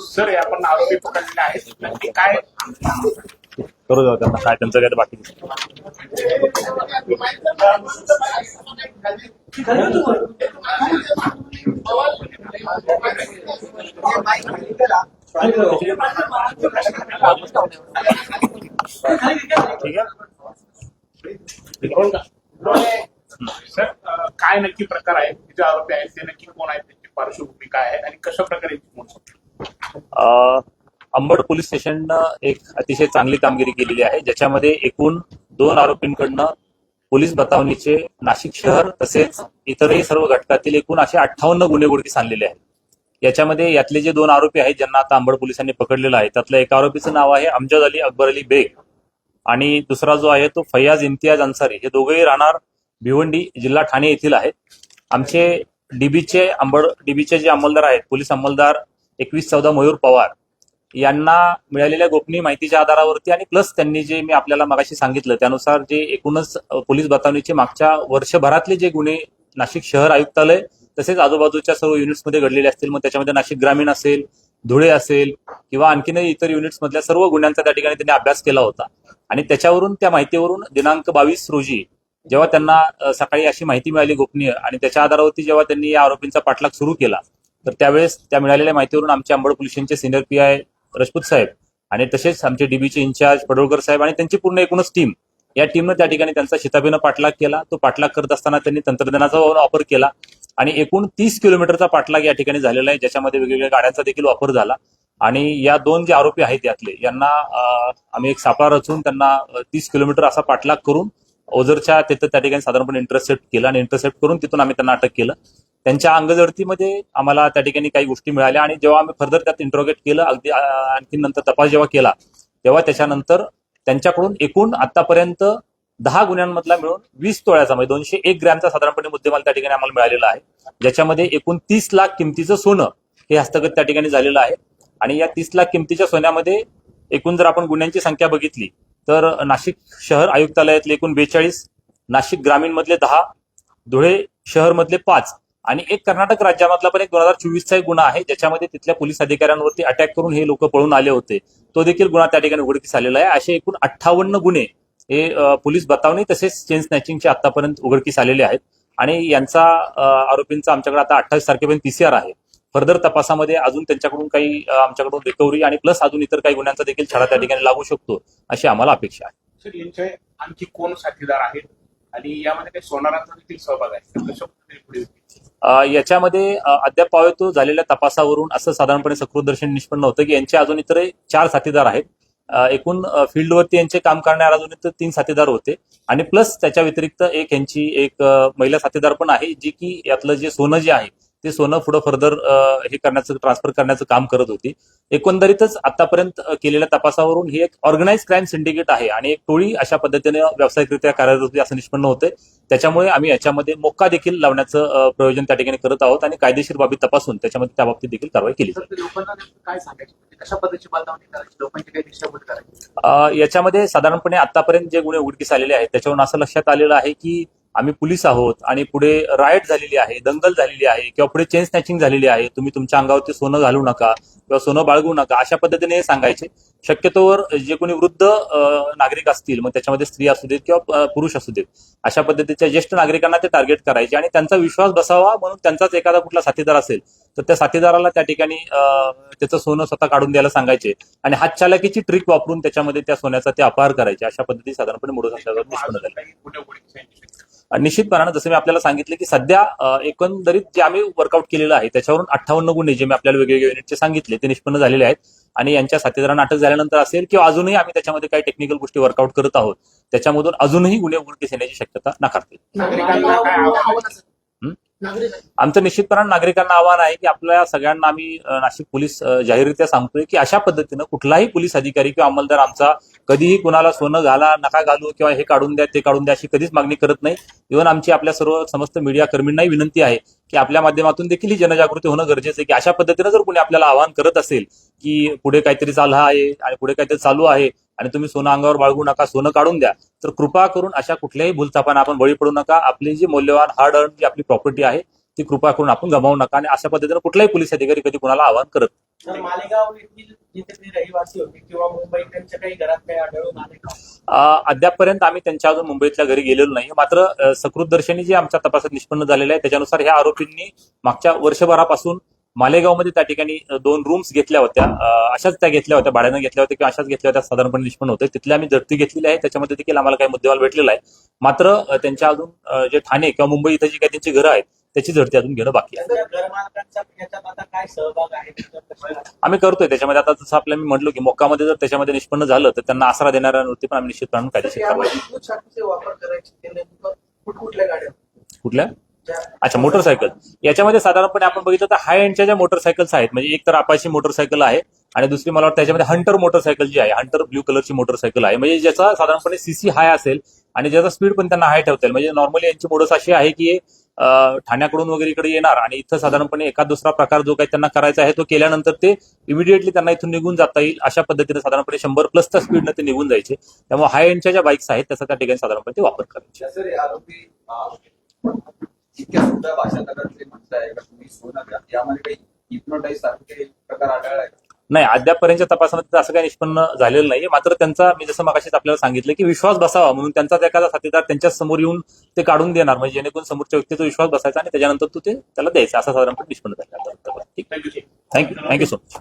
Sir आपण आरोपी पकडलेले आहेत, नक्की काय करू जाऊ त्यांना काय त्यांचं काय बाकी ठीक आहे. सर काय नक्की प्रकार आहे, जे आरोपी आहेत ते नक्की कोण आहेत, त्यांची पार्श्वभूमी काय आहे आणि कशा प्रकारे अंबड पोलीस स्टेशननं एक अतिशय चांगली कामगिरी केलेली आहे, ज्याच्यामध्ये एकूण 2 आरोपींकडनं पोलीस बतावणीचे नाशिक शहर तसेच इतरही सर्व घटकातील एकूण असे 58 गुन्हे उघडकीस आणलेले आहेत. याच्यामध्ये यातले जे 2 आरोपी आहेत ज्यांना आता अंबड पोलिसांनी पकडलेलं आहे, त्यातल्या एका आरोपीचं नाव आहे अमजद अली अकबर अली बेग आणि दुसरा जो आहे तो फैयाज इम्तियाज अन्सारी. हे दोघेही राहणार भिवंडी जिल्हा ठाणे येथील आहेत. आमचे डीबीचे जे अंमलदार आहेत, पोलीस अंमलदार 2114 मयूर पवार यांना मिळालेल्या गोपनीय माहितीच्या आधारावरती आणि प्लस त्यांनी जे मी आपल्याला मगाशी सांगितलं त्यानुसार जे एकूणच पोलीस बतावणीचे मागच्या वर्षभरातले जे गुन्हे नाशिक शहर आयुक्तालय तसेच आजूबाजूच्या सर्व युनिट्समध्ये घडलेले असतील, मग त्याच्यामध्ये नाशिक ग्रामीण असेल, धुळे असेल किंवा आणखीनही इतर युनिट्स मधल्या सर्व गुन्ह्यांचा त्या ठिकाणी त्यांनी अभ्यास केला होता आणि त्याच्यावरून त्या माहितीवरून दिनांक 22 रोजी जेव्हा त्यांना सकाळी अशी माहिती मिळाली गोपनीय आणि त्याच्या आधारावरती जेव्हा त्यांनी या आरोपींचा पाठलाग सुरू केला, तर त्यावेळेस त्या मिळालेल्या माहितीवरून आमचे अंबड पोलीस स्टेशनचे सिनियर पीआय राजपूत साहेब आणि तसेच आमचे डीबीचे इन्चार्ज पडोळकर साहेब आणि त्यांची पूर्ण एकूणच टीम, या टीमनं त्या ठिकाणी त्यांचा शिताफीनं पाठलाग केला. तो पाठलाग करत असताना त्यांनी तंत्रज्ञानाचा वापर केला आणि एकूण 30 किलोमीटरचा पाठलाग या ठिकाणी झालेला आहे, ज्याच्यामध्ये वेगवेगळ्या गाड्यांचा देखील वापर झाला आणि या 2 जे आरोपी आहेत यातले यांना आम्ही एक सापळा रचून त्यांना 30 किलोमीटर असा पाठलाग करून ओझरच्या तिथं त्या ठिकाणी साधारणपणे इंटरसेप्ट केलं आणि इंटरसेप्ट करून तिथून आम्ही त्यांना अटक केलं. त्यांच्या अंगझडतीमध्ये आम्हाला त्या ठिकाणी काही गोष्टी मिळाल्या आणि जेव्हा आम्ही फर्दर त्यात इंट्रोगेट केलं, अगदी आणखी नंतर तपास जेव्हा केला तेव्हा त्याच्यानंतर त्यांच्याकडून एकूण आतापर्यंत 10 गुन्ह्यांमधला मिळून 20 तोळ्याचा म्हणजे 201 ग्रॅमचा साधारणपणे मुद्देमाल त्या ठिकाणी आम्हाला मिळालेला आहे, ज्याच्यामध्ये एकूण 30 लाख किमतीचं सोनं हे हस्तगत त्या ठिकाणी झालेलं आहे. आणि या 30 लाख किमतीच्या सोन्यामध्ये एकूण जर आपण गुन्ह्यांची संख्या बघितली तर नाशिक शहर आयुक्तालयातले एकूण 42, नाशिक ग्रामीण मधले 10, धुळे शहर मधले 5 आणि एक कर्नाटक राज्यामधला पण एक 2024चा एक गुन्हा आहे, ज्याच्यामध्ये तिथल्या पोलीस अधिकाऱ्यांवरती अटॅक करून हे लोक पळून आले होते, तो देखील गुन्हा त्या ठिकाणी उघडकीस आलेला आहे. असे एकूण 58 गुन्हे हे पोलीस बतावणी तसेच चेन स्नॅचिंगचे आतापर्यंत उघडकीस आलेले आहेत आणि यांचा आरोपींचा आमच्याकडे आता 28 तारखेपर्यंत पीसीआर आहे. फर्दर तपासामध्ये अजून त्यांच्याकडून काही आमच्याकडून रिकव्हरी आणि प्लस अजून इतर काही गुन्ह्यांचा देखील छडा त्या ठिकाणी लागू शकतो अशी आम्हाला अपेक्षा आहे. सर यांचे आणखी कोण साथीदार आहेत आणि यामध्ये काही सोनारांचा देखील सहभाग आहे, कशा पद्धतीने पुढे याच्यामध्ये अद्याप पावेतो झालेल्या तपासावरून असं साधारणपणे सकृतदर्शन निष्पन्न होतं की यांचे अजून इतर 4 साथीदार आहेत. एकूण फील्डवरती यांचे काम करणारे अजून इतर 3 साथीदार होते आणि प्लस त्याच्या व्यतिरिक्त एक महिला साथीदार पण आहे, जी की यातलं जे सोनं जे आहे ते सोनं पुढे फर्दर हे करण्याचं ट्रान्सफर करण्याचं काम करत होती. एकंदरीतच आतापर्यंत केलेल्या तपासावरून ही एक ऑर्गनाइज क्राईम सिंडिकेट आहे आणि एक टोळी अशा पद्धतीने व्यावसायिकरित्या कार्यरत होती असं निष्पन्न होते. त्याच्यामुळे आम्ही याच्यामध्ये मोक्का देखील लावण्याचं प्रयोजन त्या ठिकाणी करत आहोत आणि कायदेशीर बाबी तपासून त्याच्यामध्ये त्या बाबतीत देखील कारवाई केली जाईल. लोकांना काय सांगायचं, कशा पद्धतीची बतावणी करायची, लोकांची काही दिशाभूल करायची? याच्यामध्ये साधारणपणे आतापर्यंत जे गुन्हे उघडकीस आलेले आहेत त्याच्यावरून असं लक्षात आलेलं आहे की आम्ही पोलीस आहोत आणि पुढे रायट झालेली आहे, दंगल झालेली आहे किंवा पुढे चेन स्नॅचिंग झालेली आहे, तुम्ही तुमच्या अंगावरती सोनं घालू नका किंवा सोनं बाळगू नका अशा पद्धतीने हे सांगायचे. शक्यतोवर जे कोणी वृद्ध नागरिक असतील, मग त्याच्यामध्ये स्त्री असू देत किंवा पुरुष असू देत, अशा पद्धतीच्या ज्येष्ठ नागरिकांना ते टार्गेट करायचे आणि त्यांचा विश्वास बसावा म्हणून त्यांचाच एखादा कुठला साथीदार असेल तर त्या साथीदाराला त्या ठिकाणी त्याचं सोनं स्वतः काढून द्यायला सांगायचे आणि हातचालाकीची ट्रिक वापरून त्याच्यामध्ये त्या सोन्याचा ते अपहार करायचे. अशा पद्धती साधारणपणे मोडून निष्पन्न झाले. निश्चितपणानं जसं मी आपल्याला सांगितलं की सध्या एकंदरीत जे आम्ही वर्कआउट केलेलं आहे त्याच्यावरून 58 गुन्हे जे मी आपल्याला वेगवेगळ्या युनिटचे सांगितले ते निष्पन्न झालेले आहेत आणि यांच्या साथीदारांना अटक झाल्यानंतर असेल किंवा अजूनही आम्ही त्याच्यामध्ये काही टेक्निकल गोष्टी वर्कआउट करत आहोत, त्याच्यामधून अजूनही गुन्हे उघडकीस येण्याची शक्यता नाकारते. आमचं निश्चितपणानं नागरिकांना आव्हान आहे की आपल्या सगळ्यांना आम्ही नाशिक पोलीस जाहीररित्या सांगतोय की अशा पद्धतीनं कुठलाही पोलीस अधिकारी किंवा अंमलदार आमचा कधीही कुणाला सोनं घाला नका घालू किंवा हे काढून द्या ते काढून द्या अशी कधीच मागणी करत नाही. इव्हन आमची आपल्या सर्व समस्त मीडिया कर्मींनाही विनंती आहे की आपल्या माध्यमातून देखील ही जनजागृती होणं गरजेचं आहे की अशा पद्धतीनं जर कोणी आपल्याला आवाहन करत असेल की पुढे काहीतरी चालू आहे आणि पुढे काहीतरी चालू आहे आणि तुम्ही सोनं अंगावर बाळगू नका, सोनं काढून द्या, तर कृपा करून अशा कुठल्याही भूलथापांना आपण बळी पडू नका. आपली जी मौल्यवान हार्ड अर्न जी आपली प्रॉपर्टी आहे ती कृपा करून आपण गमावू नका आणि अशा पद्धतीनं कुठलाही पोलीस अधिकारी कधी कुणाला आवाहन करत तर मालेगाव येथील जिथे ते रहिवासी होते किंवा मुंबईत त्यांच्या काही घरात काही आढळून आले का? अद्यापपर्यंत आम्ही त्यांच्या अजून मुंबईतल्या घरी गेलेलो नाही. मात्र सकृतदर्शनी जे आमच्या तपासात निष्पन्न झालेलं आहे त्याच्यानुसार ह्या आरोपींनी मागच्या वर्षभरापासून मालेगावमध्ये त्या ठिकाणी 2 रूम्स घेतल्या होत्या. अशाच त्या घेतल्या होत्या, भाड्यानं घेतल्या होत्या किंवा अशाच घेतल्या होत्या, साधारणपणे निष्पन्न होते. तिथल्या आम्ही झडती घेतलेली आहे. त्याच्यामध्ये देखील आम्हाला काही मुद्देमाल भेटलेला आहे. मात्र त्यांच्या अजून जे ठाणे किंवा मुंबई इथं जी काही त्यांची घरं आहेत त्याची झडती अजून घेणं बाकी आहे. त्यांच्या घरमालकांचा याच्यात आता काय सहभाग आहे त्याच्यात? आम्ही करतोय त्याच्यामध्ये. आता जसं आपल्याला मी म्हटलो की मोक्कामध्ये जर त्याच्यामध्ये निष्पन्न झालं तर त्यांना आसरा देणाऱ्यांवरती पण आम्ही निश्चितपणे कायदेशीर कारवाई. वापर करायचे ते नेमकं कुठल्या गाड्या? कुठल्या? अच्छा, मोटरसायकल. याच्यामध्ये साधारणपणे आपण बघितलं तर हाय एंडच्या ज्या मोटरसायकल्स आहेत, म्हणजे एक तर अपाची मोटरसायकल आहे आणि दुसरी मला वाटतं त्याच्यामध्ये हंटर मोटरसायकल जी आहे, हंटर ब्ल्यू कलरची मोटरसायकल आहे, म्हणजे ज्याचा साधारणपणे सीसी हाय असेल आणि ज्याचा स्पीड पण त्यांना हाय ठेवता येईल. म्हणजे नॉर्मली यांची मोडस अशी आहे की ठाण्याकडून वगैरे इकडे येणार आणि इथं साधारणपणे एका दुसरा प्रकार जो काही त्यांना करायचा आहे तो केल्यानंतर ते इमिडिएटली त्यांना इथून निघून जाता येईल अशा पद्धतीने साधारणपणे 100+ स्पीडनं ते निघून जायचे. त्यामुळे हाय एंडच्या ज्या बाईक्स आहेत त्याचा त्या ठिकाणी साधारणपणे ते वापर करायचे. सर, आरोपी इतक्या सुद्धा भाषांतरातले म्हणताय का तुम्ही सोनं द्या, यामध्ये काही हिप्नोटाईज सारखे काही प्रकार आढळलाय का? नाही, अद्यापपर्यंतच्या तपासामध्ये असं काही निष्पन्न झालेलं नाहीये. मात्र त्यांचा मी जसं मगाशीच आपल्याला सांगितलं की विश्वास बसावा म्हणून त्यांचा एखादा साथीदार त्यांच्या समोर येऊन ते काढून देणार, म्हणजे जेणेकरून समोरच्या व्यक्तीचा विश्वास बसायचा आणि त्याच्यानंतर तू ते त्याला द्यायचा, असं साधारणपणे निष्पन्न झालं. ठीक, थँक्यू. Thank you so much.